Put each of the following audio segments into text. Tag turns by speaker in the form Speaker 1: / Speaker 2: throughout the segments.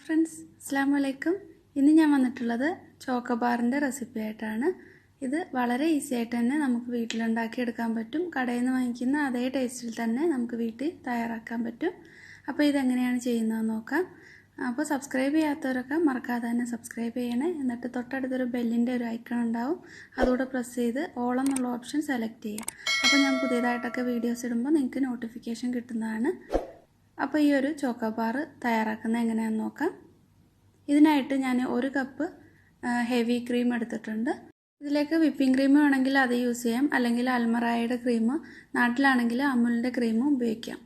Speaker 1: Friends, അസ്സലാമു അലൈക്കും. ഇന്ന് ഞാൻ വന്നിട്ടുള്ളത് ചോക്കോബാറിൻ്റെ റെസിപ്പി ആയിട്ടാണ്. ഇത് വളരെ ഈസി ആയിട്ട് തന്നെ നമുക്ക് വീട്ടിലുണ്ടാക്കി എടുക്കാൻ പറ്റും. കടയിൽ നിന്ന് വാങ്ങിക്കുന്ന അതേ ടേസ്റ്റിൽ തന്നെ നമുക്ക് വീട്ടിൽ തയ്യാറാക്കാൻ പറ്റും. അപ്പോൾ ഇതെങ്ങനെയാണ് ചെയ്യുന്നതെന്ന് നോക്കാം. അപ്പോൾ സബ്സ്ക്രൈബ് ചെയ്യാത്തവരൊക്കെ മറക്കാതെ തന്നെ സബ്സ്ക്രൈബ് ചെയ്യണേ. എന്നിട്ട് തൊട്ടടുത്തൊരു ബെല്ലിൻ്റെ ഒരു ഐക്കൺ ഉണ്ടാവും, അതുകൂടെ പ്രസ് ചെയ്ത് ഓൾ എന്നുള്ള ഓപ്ഷൻ സെലക്ട് ചെയ്യുക. അപ്പോൾ ഞാൻ പുതിയതായിട്ടൊക്കെ വീഡിയോസ് ഇടുമ്പോൾ നിങ്ങൾക്ക് നോട്ടിഫിക്കേഷൻ കിട്ടുന്നതാണ്. അപ്പോൾ ഈ ഒരു ചോക്കോബാർ തയ്യാറാക്കുന്നത് എങ്ങനെയാണെന്ന് നോക്കാം. ഇതിനായിട്ട് ഞാൻ 1 കപ്പ് ഹെവി ക്രീം എടുത്തിട്ടുണ്ട്. ഇതിലേക്ക് വിപ്പിംഗ് ക്രീം വേണമെങ്കിൽ അത് യൂസ് ചെയ്യാം, അല്ലെങ്കിൽ അൽമറായയുടെ ക്രീം, നാട്ടിലാണെങ്കിൽ അമുലിൻ്റെ ക്രീമും ഉപയോഗിക്കാം.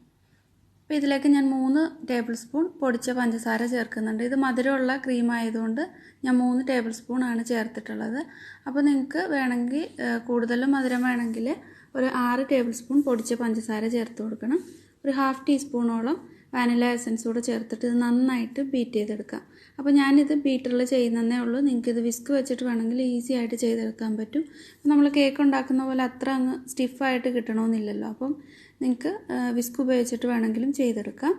Speaker 1: അപ്പോൾ ഇതിലേക്ക് ഞാൻ 3 ടേബിൾ സ്പൂൺ പൊടിച്ച പഞ്ചസാര ചേർക്കുന്നുണ്ട്. ഇത് മധുരമുള്ള ക്രീം ആയതുകൊണ്ട് ഞാൻ 3 ടേബിൾ സ്പൂണാണ് ചേർത്തിട്ടുള്ളത്. അപ്പോൾ നിങ്ങൾക്ക് വേണമെങ്കിൽ കൂടുതലും മധുരം വേണമെങ്കിൽ ഒരു 6 ടേബിൾ സ്പൂൺ പൊടിച്ച പഞ്ചസാര ചേർത്ത് കൊടുക്കണം. ഒരു 1/2 ടീസ്പൂണോളം വാനില എസൻസ് കൂടെ ചേർത്തിട്ട് ഇത് നന്നായിട്ട് ബീറ്റ് ചെയ്തെടുക്കാം. അപ്പോൾ ഞാനിത് ബീറ്ററിൽ ചെയ്യുന്നതേ ഉള്ളൂ. നിങ്ങൾക്കിത് വിസ്ക് വെച്ചിട്ട് വേണമെങ്കിൽ ഈസി ആയിട്ട് ചെയ്തെടുക്കാൻ പറ്റും. നമ്മൾ കേക്ക് ഉണ്ടാക്കുന്ന പോലെ അത്ര അങ്ങ് സ്റ്റിഫായിട്ട് കിട്ടണമെന്നില്ലല്ലോ. അപ്പം നിങ്ങൾക്ക് വിസ്ക് ഉപയോഗിച്ചിട്ട് വേണമെങ്കിലും ചെയ്തെടുക്കാം.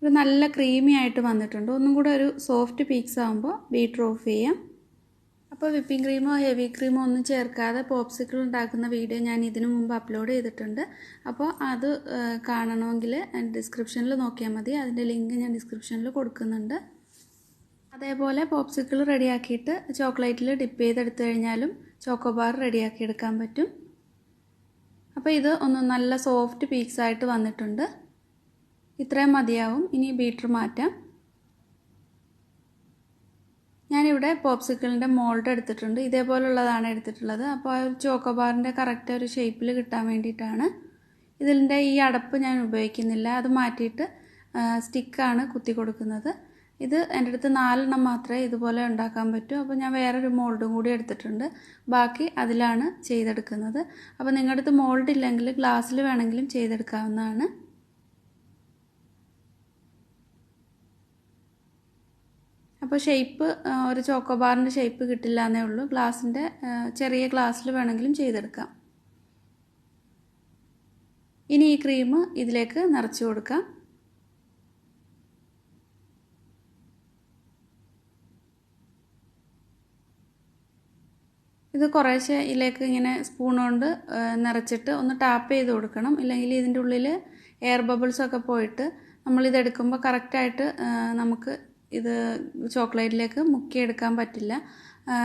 Speaker 1: ഇത് നല്ല ക്രീമി ആയിട്ട് വന്നിട്ടുണ്ട്. ഒന്നും കൂടെ ഒരു സോഫ്റ്റ് പീക്സ് ആകുമ്പോൾ ബീറ്റർ ഓഫ് ചെയ്യാം. അപ്പോൾ വിപ്പിംഗ് ക്രീമോ ഹെവി ക്രീമോ ഒന്നും ചേർക്കാതെ പോപ്സിക്കിൾ ഉണ്ടാക്കുന്ന വീഡിയോ ഞാൻ ഇതിനു മുമ്പ് അപ്ലോഡ് ചെയ്തിട്ടുണ്ട്. അപ്പോൾ അത് കാണണമെങ്കിൽ ഡിസ്ക്രിപ്ഷനിൽ നോക്കിയാൽ മതി. അതിൻ്റെ ലിങ്ക് ഞാൻ ഡിസ്ക്രിപ്ഷനിൽ കൊടുക്കുന്നുണ്ട്. അതേപോലെ പോപ്സിക്കിൾ റെഡിയാക്കിയിട്ട് ചോക്ലേറ്റിൽ ഡിപ്പ് ചെയ്തെടുത്തു കഴിഞ്ഞാലും ചോക്കോബാർ റെഡിയാക്കി എടുക്കാൻ പറ്റും. അപ്പോൾ ഇത് ഒന്ന് നല്ല സോഫ്റ്റ് പീക്സ് ആയിട്ട് വന്നിട്ടുണ്ട്. ഇത്രയും മതിയാവും. ഇനി ബീറ്റർ മാറ്റാം. ഞാനിവിടെ പോപ്സിക്കിളിൻ്റെ മോൾഡ് എടുത്തിട്ടുണ്ട്. ഇതേപോലുള്ളതാണ് എടുത്തിട്ടുള്ളത്. അപ്പോൾ ആ ഒരു ചോക്കോബാറിൻ്റെ കറക്റ്റ് ഒരു ഷേപ്പിൽ കിട്ടാൻ വേണ്ടിയിട്ടാണ്. ഇതിൻ്റെ ഈ അടപ്പ് ഞാൻ ഉപയോഗിക്കുന്നില്ല, അത് മാറ്റിയിട്ട് സ്റ്റിക്കാണ് കുത്തി കൊടുക്കുന്നത്. ഇത് എൻ്റെ അടുത്ത് 4 എണ്ണം മാത്രമേ ഇതുപോലെ ഉണ്ടാക്കാൻ പറ്റൂ. അപ്പോൾ ഞാൻ വേറൊരു മോൾഡും കൂടി എടുത്തിട്ടുണ്ട്. ബാക്കി അതിലാണ് ചെയ്തെടുക്കുന്നത്. അപ്പോൾ നിങ്ങളുടെ അടുത്ത് മോൾഡ് ഇല്ലെങ്കിൽ ഗ്ലാസ്സിൽ വേണമെങ്കിലും ചെയ്തെടുക്കാവുന്നതാണ്. അപ്പോൾ ഷേപ്പ് ഒരു ചോക്കോബാറിൻ്റെ ഷേപ്പ് കിട്ടില്ല എന്നേ ഉള്ളൂ. ഗ്ലാസിൻ്റെ ചെറിയ ഗ്ലാസ്സിൽ വേണമെങ്കിലും ചെയ്തെടുക്കാം. ഇനി ഈ ക്രീം ഇതിലേക്ക് നിറച്ച് കൊടുക്കാം. ഇത് കുറേശ്ശെ ഇതിലേക്ക് ഇങ്ങനെ സ്പൂൺ കൊണ്ട് നിറച്ചിട്ട് ഒന്ന് ടാപ്പ് ചെയ്ത് കൊടുക്കണം. ഇല്ലെങ്കിൽ ഇതിൻ്റെ ഉള്ളിൽ എയർ ബബിൾസൊക്കെ പോയിട്ട് നമ്മളിതെടുക്കുമ്പോൾ കറക്റ്റായിട്ട് നമുക്ക് ഇത് ചോക്ലേറ്റിലേക്ക് മുക്കിയെടുക്കാൻ പറ്റില്ല.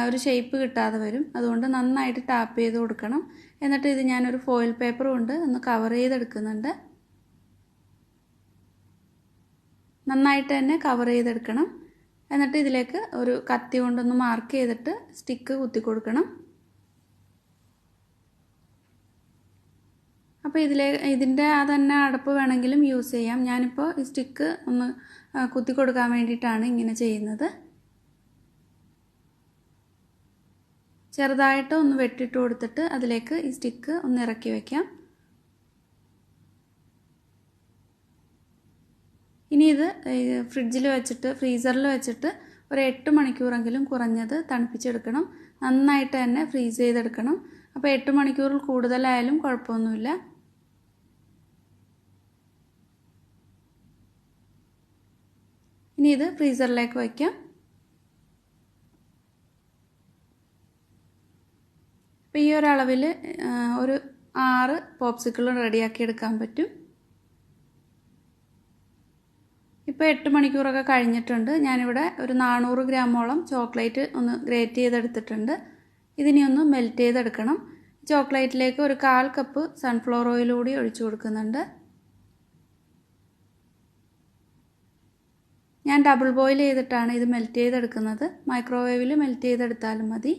Speaker 1: ഒരു ഷേപ്പ് കിട്ടാതെ വരും. അതുകൊണ്ട് നന്നായിട്ട് ടാപ്പ് ചെയ്ത് കൊടുക്കണം. എന്നിട്ട് ഇത് ഞാനൊരു ഫോയിൽ പേപ്പർ കൊണ്ട് ഒന്ന് കവർ ചെയ്തെടുക്കുന്നുണ്ട്. നന്നായിട്ട് തന്നെ കവർ ചെയ്തെടുക്കണം. എന്നിട്ട് ഇതിലേക്ക് ഒരു കത്തി കൊണ്ടൊന്ന് മാർക്ക് ചെയ്തിട്ട് സ്റ്റിക്ക് കുത്തി കൊടുക്കണം. അപ്പോൾ ഇതിൻ്റെ തന്നെ അടപ്പ് വേണമെങ്കിലും യൂസ് ചെയ്യാം. ഞാനിപ്പോൾ ഈ സ്റ്റിക്ക് ഒന്ന് കുത്തി കൊടുക്കാൻ വേണ്ടിയിട്ടാണ് ഇങ്ങനെ ചെയ്യുന്നത്. ചെറുതായിട്ട് ഒന്ന് വെട്ടിട്ട് കൊടുത്തിട്ട് അതിലേക്ക് ഈ സ്റ്റിക്ക് ഒന്ന് ഇറക്കി വയ്ക്കാം. ഇനി ഇത് ഫ്രിഡ്ജിൽ വെച്ചിട്ട് ഫ്രീസറിൽ വെച്ചിട്ട് ഒരു 8 മണിക്കൂറെങ്കിലും കുറഞ്ഞത് തണുപ്പിച്ചെടുക്കണം. നന്നായിട്ട് തന്നെ ഫ്രീസ് ചെയ്തെടുക്കണം. അപ്പോൾ 8 മണിക്കൂറിൽ കൂടുതലായാലും കുഴപ്പമൊന്നുമില്ല. ഇനി ഇത് ഫ്രീസറിലേക്ക് വയ്ക്കാം. അപ്പോൾ ഈ ഒരു അളവിൽ ഒരു 6 പോപ്സിക്കിളും റെഡിയാക്കി എടുക്കാൻ പറ്റും. ഇപ്പോൾ 8 മണിക്കൂറൊക്കെ കഴിഞ്ഞിട്ടുണ്ട്. ഞാനിവിടെ ഒരു 400 ഗ്രാമോളം ചോക്ലേറ്റ് ഒന്ന് ഗ്രേറ്റ് ചെയ്തെടുത്തിട്ടുണ്ട്. ഇതിനെ ഒന്ന് മെൽറ്റ് ചെയ്തെടുക്കണം. ചോക്ലേറ്റിലേക്ക് ഒരു 1/4 കപ്പ് സൺഫ്ലവർ ഓയിൽ കൂടി ഒഴിച്ചു കൊടുക്കുന്നുണ്ട്. ഞാൻ ഡബിൾ ബോയിൽ ചെയ്തിട്ടാണ് ഇത് മെൽറ്റ് ചെയ്തെടുക്കുന്നത്. മൈക്രോവേവിൽ മെൽറ്റ് ചെയ്തെടുത്താലും മതി.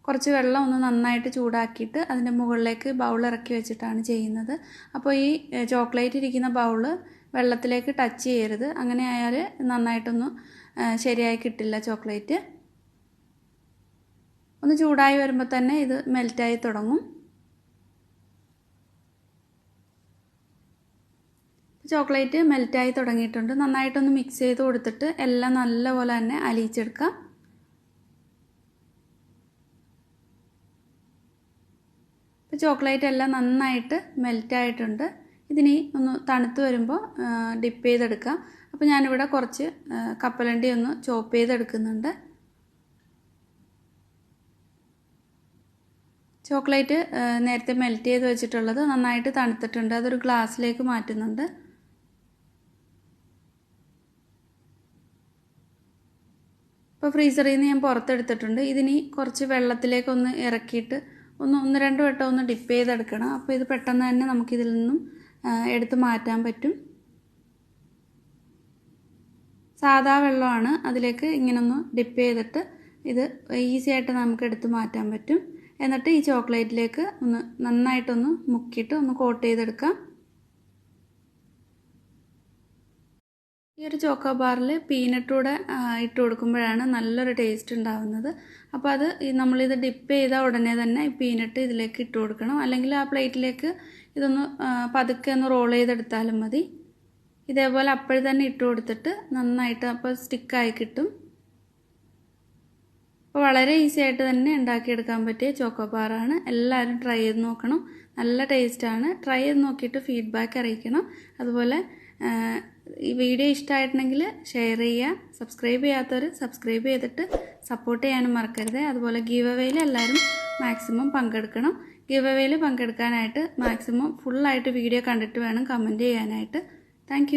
Speaker 1: കുറച്ച് വെള്ളം ഒന്ന് നന്നായിട്ട് ചൂടാക്കിയിട്ട് അതിൻ്റെ മുകളിലേക്ക് ബൗൾ ഇറക്കി വെച്ചിട്ടാണ് ചെയ്യുന്നത്. അപ്പോൾ ഈ ചോക്ലേറ്റ് ഇരിക്കുന്ന ബൗള് വെള്ളത്തിലേക്ക് ടച്ച് ചെയ്യരുത്. അങ്ങനെ ആയാൽ നന്നായിട്ടൊന്നും ശരിയായി കിട്ടില്ല ചോക്ലേറ്റ്. ഒന്ന് ചൂടായി വരുമ്പോൾ തന്നെ ഇത് മെൽറ്റായി തുടങ്ങും. ചോക്ലേറ്റ് മെൽറ്റായി തുടങ്ങിയിട്ടുണ്ട്. നന്നായിട്ടൊന്ന് മിക്സ് ചെയ്ത് കൊടുത്തിട്ട് എല്ലാം നല്ലപോലെ തന്നെ അലിയിച്ചെടുക്കാം. ഇപ്പോൾ ചോക്ലേറ്റ് എല്ലാം നന്നായിട്ട് മെൽറ്റായിട്ടുണ്ട്. ഇതിനി ഒന്ന് തണുത്ത് വരുമ്പോൾ ഡിപ്പ് ചെയ്തെടുക്കാം. അപ്പോൾ ഞാനിവിടെ കുറച്ച് കപ്പലണ്ടി ഒന്ന് ചോപ്പ് ചെയ്തെടുക്കുന്നുണ്ട്. ചോക്ലേറ്റ് നേരത്തെ മെൽറ്റ് ചെയ്ത് വെച്ചിട്ടുള്ളത് നന്നായിട്ട് തണുത്തിട്ടുണ്ട്. അതൊരു ഗ്ലാസ്സിലേക്ക് മാറ്റുന്നുണ്ട്. ഇപ്പോൾ ഫ്രീസറിൽ നിന്ന് ഞാൻ പുറത്തെടുത്തിട്ടുണ്ട്. ഇതിനി കുറച്ച് വെള്ളത്തിലേക്കൊന്ന് ഇറക്കിയിട്ട് ഒന്ന് രണ്ട് വട്ടം ഒന്ന് ഡിപ്പ് ചെയ്തെടുക്കണം. അപ്പോൾ ഇത് പെട്ടെന്ന് തന്നെ നമുക്കിതിൽ നിന്നും എടുത്ത് മാറ്റാൻ പറ്റും. സാധാ വെള്ളമാണ്, അതിലേക്ക് ഇങ്ങനൊന്ന് ഡിപ്പ് ചെയ്തിട്ട് ഇത് ഈസി ആയിട്ട് നമുക്ക് എടുത്ത് മാറ്റാൻ പറ്റും. എന്നിട്ട് ഈ ചോക്ലേറ്റിലേക്ക് ഒന്ന് നന്നായിട്ടൊന്ന് മുക്കിയിട്ട് ഒന്ന് കോട്ട് ചെയ്തെടുക്കാം. ഈ ഒരു ചോക്കോബാറിൽ പീനട്ടൂടെ ഇട്ട് കൊടുക്കുമ്പോഴാണ് നല്ലൊരു ടേസ്റ്റ് ഉണ്ടാവുന്നത്. അപ്പോൾ അത് നമ്മളിത് ഡിപ്പ് ചെയ്ത ഉടനെ തന്നെ ഈ പീനട്ട് ഇതിലേക്ക് ഇട്ട് കൊടുക്കണം. അല്ലെങ്കിൽ ആ പ്ലേറ്റിലേക്ക് ഇതൊന്ന് പതുക്കെ ഒന്ന് റോൾ ചെയ്തെടുത്താലും മതി. ഇതേപോലെ അപ്പോഴും തന്നെ ഇട്ട് കൊടുത്തിട്ട് നന്നായിട്ട് അപ്പോൾ സ്റ്റിക്കായി കിട്ടും. അപ്പോൾ വളരെ ഈസി ആയിട്ട് തന്നെ ഉണ്ടാക്കിയെടുക്കാൻ പറ്റിയ ചോക്കോബാറാണ്. എല്ലാവരും ട്രൈ ചെയ്ത് നോക്കണം. നല്ല ടേസ്റ്റാണ്. ട്രൈ ചെയ്ത് നോക്കിയിട്ട് ഫീഡ്ബാക്ക് അറിയിക്കണം. അതുപോലെ ഈ വീഡിയോ ഇഷ്ടമായിട്ടുണ്ടെങ്കിൽ ഷെയർ ചെയ്യുക. സബ്സ്ക്രൈബ് ചെയ്യാത്തവർ സബ്സ്ക്രൈബ് ചെയ്തിട്ട് സപ്പോർട്ട് ചെയ്യാനും മറക്കരുത്. അതുപോലെ ഗീവ് അവേയിൽ എല്ലാവരും മാക്സിമം പങ്കെടുക്കണം. ഗീവ് അവേയിൽ പങ്കെടുക്കാനായിട്ട് മാക്സിമം ഫുള്ളായിട്ട് വീഡിയോ കണ്ടിട്ട് വേണം കമൻറ്റ് ചെയ്യാനായിട്ട്. താങ്ക്